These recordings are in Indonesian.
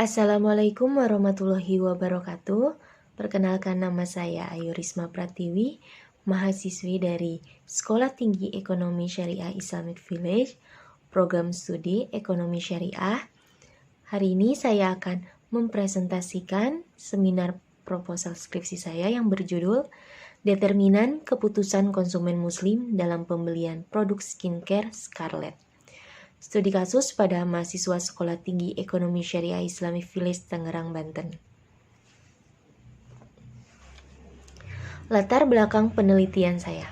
Assalamualaikum warahmatullahi wabarakatuh. Perkenalkan, nama saya Ayu Risma Pratiwi, mahasiswi dari Sekolah Tinggi Ekonomi Syariah Islamic Village, Program Studi Ekonomi Syariah. Hari ini saya akan mempresentasikan seminar proposal skripsi saya yang berjudul Determinan Keputusan Konsumen Muslim dalam Pembelian Produk Skincare Scarlett. Studi kasus pada mahasiswa Sekolah Tinggi Ekonomi Syariah Islamic Village, Tangerang, Banten. Latar belakang penelitian saya.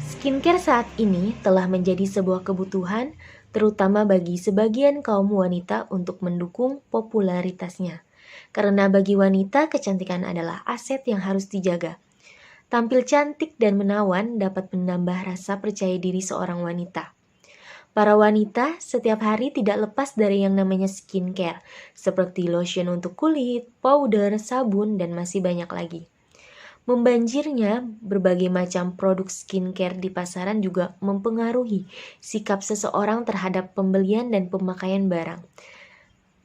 Skincare saat ini telah menjadi sebuah kebutuhan, terutama bagi sebagian kaum wanita untuk mendukung popularitasnya. Karena bagi wanita, kecantikan adalah aset yang harus dijaga. Tampil cantik dan menawan dapat menambah rasa percaya diri seorang wanita. Para wanita setiap hari tidak lepas dari yang namanya skincare, seperti lotion untuk kulit, powder, sabun, dan masih banyak lagi. Membanjirnya berbagai macam produk skincare di pasaran juga mempengaruhi sikap seseorang terhadap pembelian dan pemakaian barang.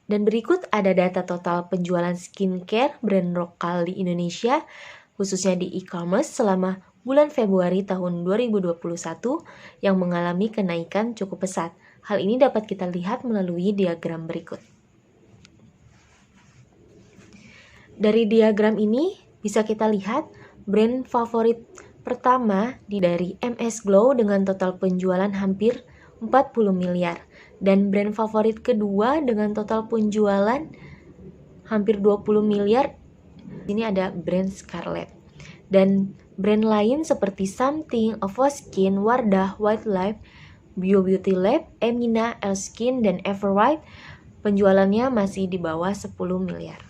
Dan berikut ada data total penjualan skincare brand lokal di Indonesia, khususnya di e-commerce selama bulan Februari tahun 2021 yang mengalami kenaikan cukup pesat. Hal ini dapat kita lihat melalui diagram berikut. Dari diagram ini bisa kita lihat brand favorit pertama dari MS Glow dengan total penjualan hampir 40 miliar dan brand favorit kedua dengan total penjualan hampir 20 miliar. Ini ada brand Scarlett. Dan brand lain seperti Something, Avoskin, Wardah, Wildlife, Bio Beauty Lab, Emina, Elskin, dan Everwhite penjualannya masih di bawah 10 miliar.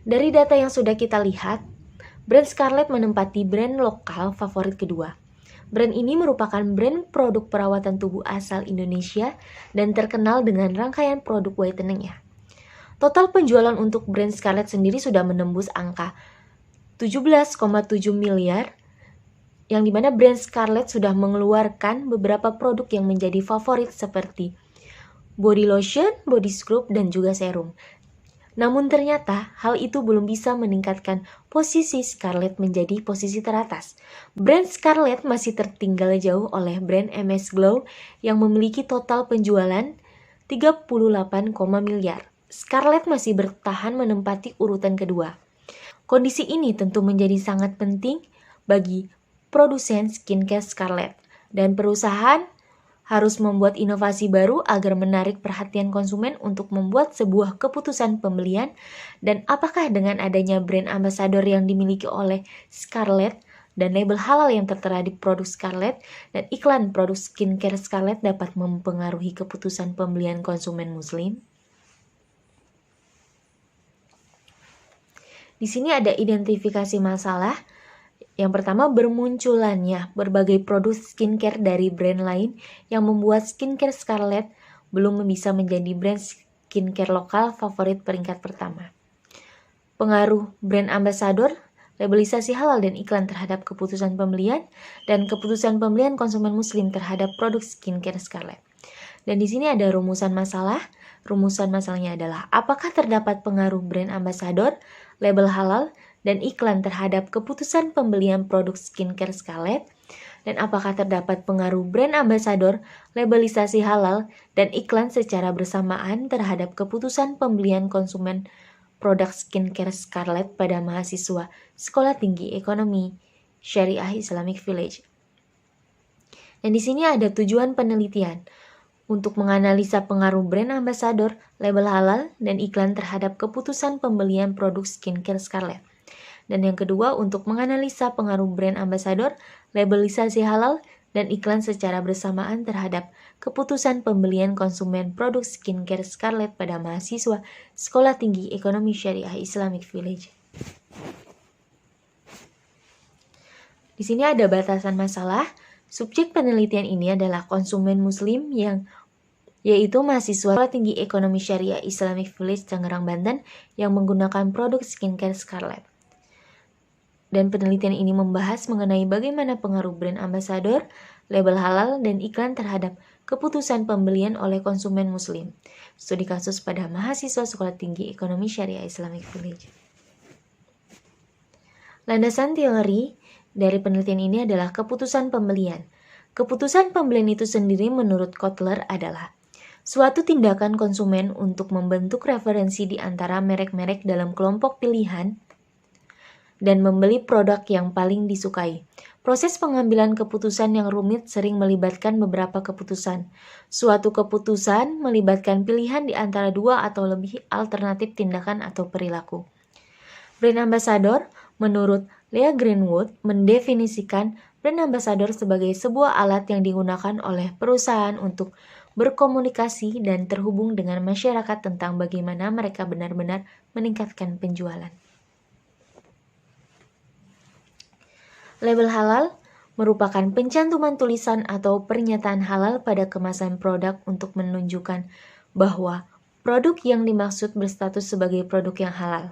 Dari data yang sudah kita lihat, brand Scarlett menempati brand lokal favorit kedua. Brand ini merupakan brand produk perawatan tubuh asal Indonesia dan terkenal dengan rangkaian produk whitening-nya. Total penjualan untuk brand Scarlett sendiri sudah menembus angka 17,7 miliar, yang dimana brand Scarlett sudah mengeluarkan beberapa produk yang menjadi favorit seperti body lotion, body scrub, dan juga serum. Namun ternyata hal itu belum bisa meningkatkan posisi Scarlett menjadi posisi teratas. Brand Scarlett masih tertinggal jauh oleh brand MS Glow yang memiliki total penjualan 38, miliar. Scarlett masih bertahan menempati urutan kedua. Kondisi ini tentu menjadi sangat penting bagi produsen skincare Scarlett, dan perusahaan harus membuat inovasi baru agar menarik perhatian konsumen untuk membuat sebuah keputusan pembelian. Dan apakah dengan adanya brand ambassador yang dimiliki oleh Scarlett dan label halal yang tertera di produk Scarlett dan iklan produk skincare Scarlett dapat mempengaruhi keputusan pembelian konsumen muslim? Di sini ada identifikasi masalah. Yang pertama, bermunculannya berbagai produk skincare dari brand lain yang membuat skincare Scarlett belum bisa menjadi brand skincare lokal favorit peringkat pertama. Pengaruh brand ambassador, labelisasi halal dan iklan terhadap keputusan pembelian dan keputusan pembelian konsumen muslim terhadap produk skincare Scarlett. Dan di sini ada rumusan masalah. Rumusan masalahnya adalah apakah terdapat pengaruh brand ambassador, label halal, dan iklan terhadap keputusan pembelian produk skincare Scarlett, dan apakah terdapat pengaruh brand ambassador, labelisasi halal, dan iklan secara bersamaan terhadap keputusan pembelian konsumen produk skincare Scarlett pada mahasiswa Sekolah Tinggi Ekonomi Syariah Islamic Village. Dan di sini ada tujuan penelitian untuk menganalisa pengaruh brand ambassador, label halal, dan iklan terhadap keputusan pembelian produk skincare Scarlett. Dan yang kedua, untuk menganalisa pengaruh brand ambassador, labelisasi halal, dan iklan secara bersamaan terhadap keputusan pembelian konsumen produk skincare Scarlett pada mahasiswa Sekolah Tinggi Ekonomi Syariah Islamic Village. Di sini ada batasan masalah. Subjek penelitian ini adalah konsumen muslim yaitu mahasiswa Sekolah Tinggi Ekonomi Syariah Islamic Village, Tangerang, Banten yang menggunakan produk skincare Scarlett. Dan penelitian ini membahas mengenai bagaimana pengaruh brand ambassador, label halal, dan iklan terhadap keputusan pembelian oleh konsumen muslim. Studi kasus pada mahasiswa Sekolah Tinggi Ekonomi Syariah Islamic Village. Landasan teori dari penelitian ini adalah keputusan pembelian. Keputusan pembelian itu sendiri menurut Kotler adalah suatu tindakan konsumen untuk membentuk referensi di antara merek-merek dalam kelompok pilihan dan membeli produk yang paling disukai. Proses pengambilan keputusan yang rumit sering melibatkan beberapa keputusan. Suatu keputusan melibatkan pilihan di antara dua atau lebih alternatif tindakan atau perilaku. Brand ambassador, menurut Lea Greenwood, mendefinisikan brand ambassador sebagai sebuah alat yang digunakan oleh perusahaan untuk berkomunikasi dan terhubung dengan masyarakat tentang bagaimana mereka benar-benar meningkatkan penjualan. Label halal merupakan pencantuman tulisan atau pernyataan halal pada kemasan produk untuk menunjukkan bahwa produk yang dimaksud berstatus sebagai produk yang halal.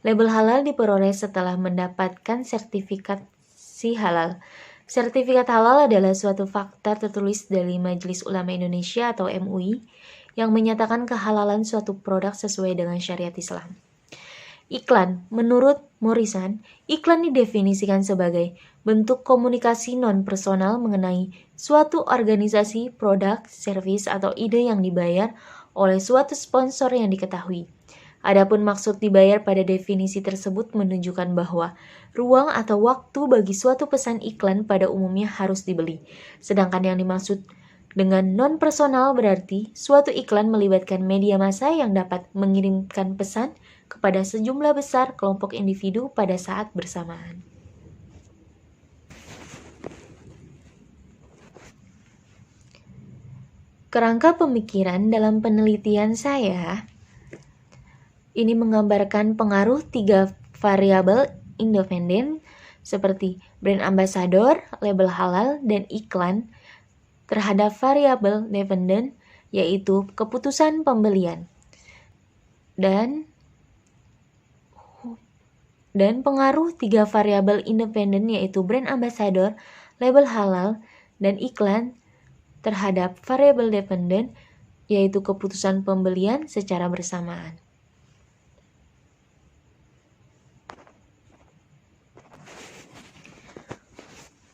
Label halal diperoleh setelah mendapatkan sertifikasi halal. Sertifikat halal adalah suatu fakta tertulis dari Majelis Ulama Indonesia atau MUI yang menyatakan kehalalan suatu produk sesuai dengan syariat Islam. Iklan, menurut Morrison, iklan didefinisikan sebagai bentuk komunikasi non-personal mengenai suatu organisasi, produk, servis, atau ide yang dibayar oleh suatu sponsor yang diketahui. Adapun maksud dibayar pada definisi tersebut menunjukkan bahwa ruang atau waktu bagi suatu pesan iklan pada umumnya harus dibeli. Sedangkan yang dimaksud dengan non-personal berarti suatu iklan melibatkan media massa yang dapat mengirimkan pesan kepada sejumlah besar kelompok individu pada saat bersamaan. Kerangka pemikiran dalam penelitian saya ini menggambarkan pengaruh 3 variabel independen seperti brand ambassador, label halal, dan iklan terhadap variabel dependen yaitu keputusan pembelian. Dan pengaruh 3 variabel independen yaitu brand ambassador, label halal, dan iklan terhadap variabel dependen yaitu keputusan pembelian secara bersamaan.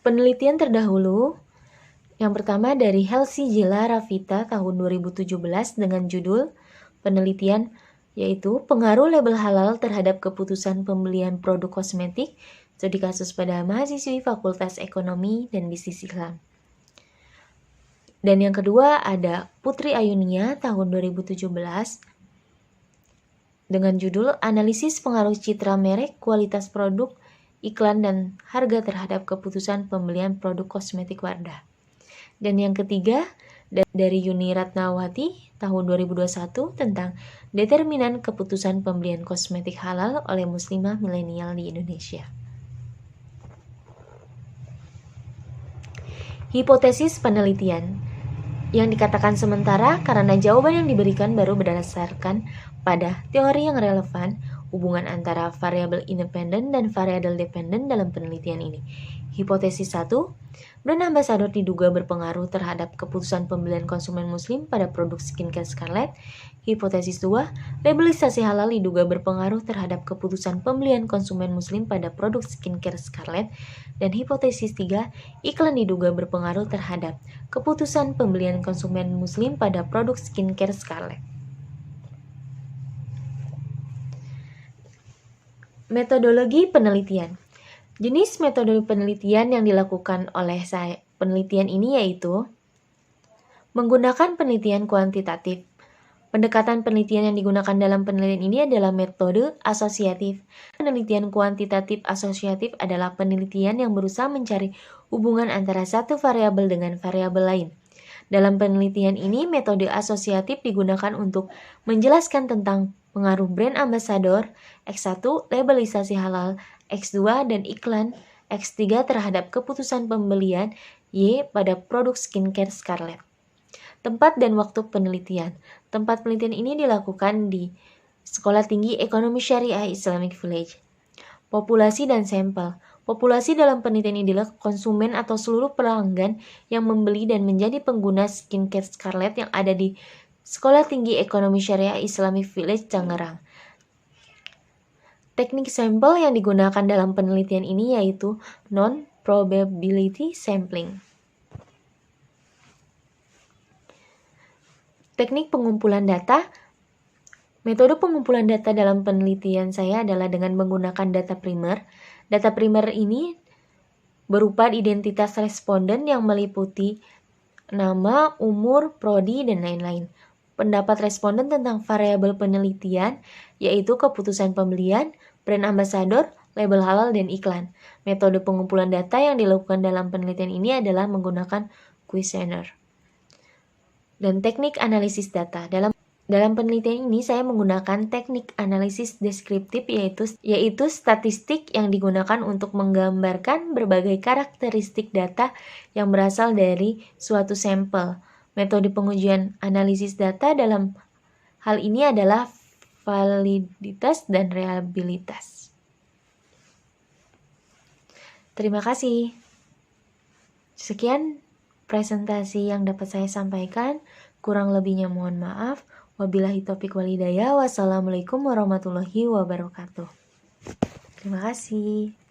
Penelitian terdahulu yang pertama dari Helsi Jela Ravita tahun 2017 dengan judul penelitian yaitu pengaruh label halal terhadap keputusan pembelian produk kosmetik, studi kasus pada mahasiswi Fakultas Ekonomi dan Bisnis Islam. Dan yang kedua ada Putri Ayunia tahun 2017 dengan judul analisis pengaruh citra merek, kualitas produk, iklan, dan harga terhadap keputusan pembelian produk kosmetik Wardah. Dan yang ketiga dari Yuni Ratnawati tahun 2021 tentang determinan keputusan pembelian kosmetik halal oleh muslimah milenial di Indonesia. Hipotesis penelitian yang dikatakan sementara karena jawaban yang diberikan baru berdasarkan pada teori yang relevan hubungan antara variabel independen dan variabel dependen dalam penelitian ini. Hipotesis 1, brand ambassador diduga berpengaruh terhadap keputusan pembelian konsumen muslim pada produk skincare Scarlett. Hipotesis 2, labelisasi halal diduga berpengaruh terhadap keputusan pembelian konsumen muslim pada produk skincare Scarlett. Dan hipotesis 3, iklan diduga berpengaruh terhadap keputusan pembelian konsumen muslim pada produk skincare Scarlett. Metodologi penelitian. Jenis metode penelitian yang dilakukan oleh penelitian ini yaitu menggunakan penelitian kuantitatif. Pendekatan penelitian yang digunakan dalam penelitian ini adalah metode asosiatif. Penelitian kuantitatif asosiatif adalah penelitian yang berusaha mencari hubungan antara satu variabel dengan variabel lain. Dalam penelitian ini, metode asosiatif digunakan untuk menjelaskan tentang pengaruh brand ambassador, X1, labelisasi halal, X2, dan iklan, X3 terhadap keputusan pembelian, Y pada produk skincare Scarlett. Tempat dan waktu penelitian. Tempat penelitian ini dilakukan di Sekolah Tinggi Ekonomi Syariah Islamic Village. Populasi dan sampel. Populasi dalam penelitian ini adalah konsumen atau seluruh pelanggan yang membeli dan menjadi pengguna skincare Scarlett yang ada di Sekolah Tinggi Ekonomi Syariah Islamic Village, Tangerang. Teknik sampel yang digunakan dalam penelitian ini yaitu non-probability sampling. Teknik pengumpulan data. Metode pengumpulan data dalam penelitian saya adalah dengan menggunakan data primer. Data primer ini berupa identitas responden yang meliputi nama, umur, prodi, dan lain-lain. Pendapat responden tentang variabel penelitian, yaitu keputusan pembelian, brand ambassador, label halal, dan iklan. Metode pengumpulan data yang dilakukan dalam penelitian ini adalah menggunakan kuesioner. Dan teknik analisis data. Dalam penelitian ini saya menggunakan teknik analisis deskriptif yaitu statistik yang digunakan untuk menggambarkan berbagai karakteristik data yang berasal dari suatu sampel. Metode pengujian analisis data dalam hal ini adalah validitas dan reliabilitas. Terima kasih. Sekian presentasi yang dapat saya sampaikan. Kurang lebihnya mohon maaf. Wabillahi taufiq wal hidayah. Wassalamualaikum warahmatullahi wabarakatuh. Terima kasih.